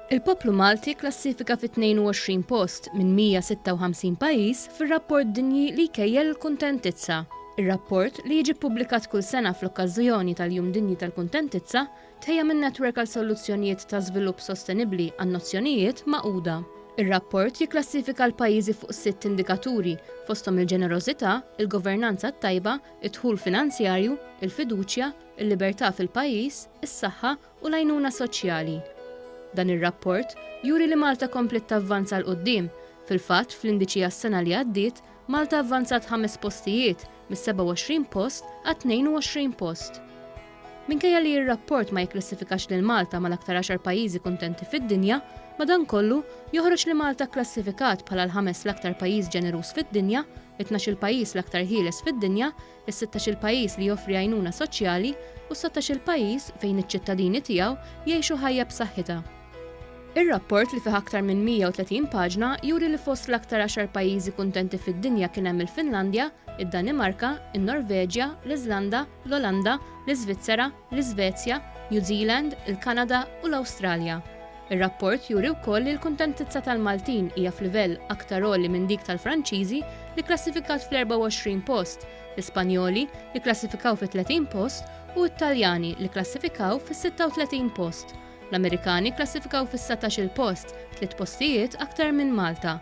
Il-poplu Malti klassifika fi 22 post minn 156 pajjiż fir-rapport dinji li jkejjel il-kuntentizza. Ir-rapport li jiġi ppubblikat kull sena fl-okkażjoni tal-Jum Dinji tal-Kuntentizza tħejja minn netwerk għal soluzzjonijiet ta' żvilupp sostenibbli għan-nozzjonijiet magħquda. Ir-rapport jikklassifika l-pajjiżi fuq 6 indikaturi fosthom il-ġenerożità, il-governanza tajba, id-dħul finanzjarju, il-fiduċja, il-libertà fil-pajjiż, is-saħħa u l-għajnuna soċjali. Dan ir-rapport juri li Malta komplet tavvanza l qudiem. Fil-fatt, fl-indiċi għas-sena li għaddiet, Malta avvanzat 5 postijiet mis-27 post għal 22 post. Minkejja li r-rapport ma jikklassifikax lil Malta mal-aktar 10 pajjiżi kuntenti fid-dinja, madankollu joħroġ li Malta klassifikat bħala l-5 l-aktar pajjiż ġeneruż fid-dinja, il-12 pajjiż l-aktar ħieles fid-dinja, il-16 pajjiż li joffri għajnuna soċjali u 16 pajjiż fejn iċ-ċittadini tiegħu jgħixu ħajja b'saħħitha. Ir-rapport li fih aktar minn 130 paġna juri li fost l-aktar 10 pajjiżi kuntenti fid-dinja kien hemm il-Finlandja, id-Danimarka, in-Norveġja, l-Iżlanda, l-Olanda, l-Iżvizzera, l-Iżvezja, New Zealand, il-Kanada u l-Awstralja. Ir-rapport juri wkoll li l-kuntentizza tal-Maltin hija f'livell aktar għoli minn dik tal-Franċiżi li klassifikat fl-24 post, l-Ispanjoli li klassifikaw fi 30 post u t-Taljani li klassifikaw fis-36 post. L-Amerikani klassifikaw fis-17 post, 3 postijiet aktar minn Malta.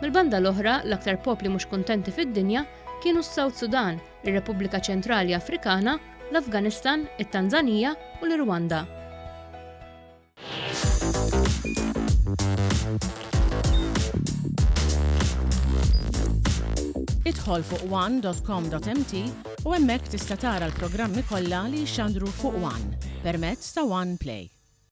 Mill-banda l-oħra, l-aktar popli mhux kuntenti fid-dinja kienu s-South Sudan, ir-Repubblika Ċentrali Afrikana, l-Afganistan, it-Tanzanija u l-Rwanda. Idħol fuq one.com.mt u hemmhekk tista' tara l-programmi kollha li jxandru fuq One permezz ta' One Play.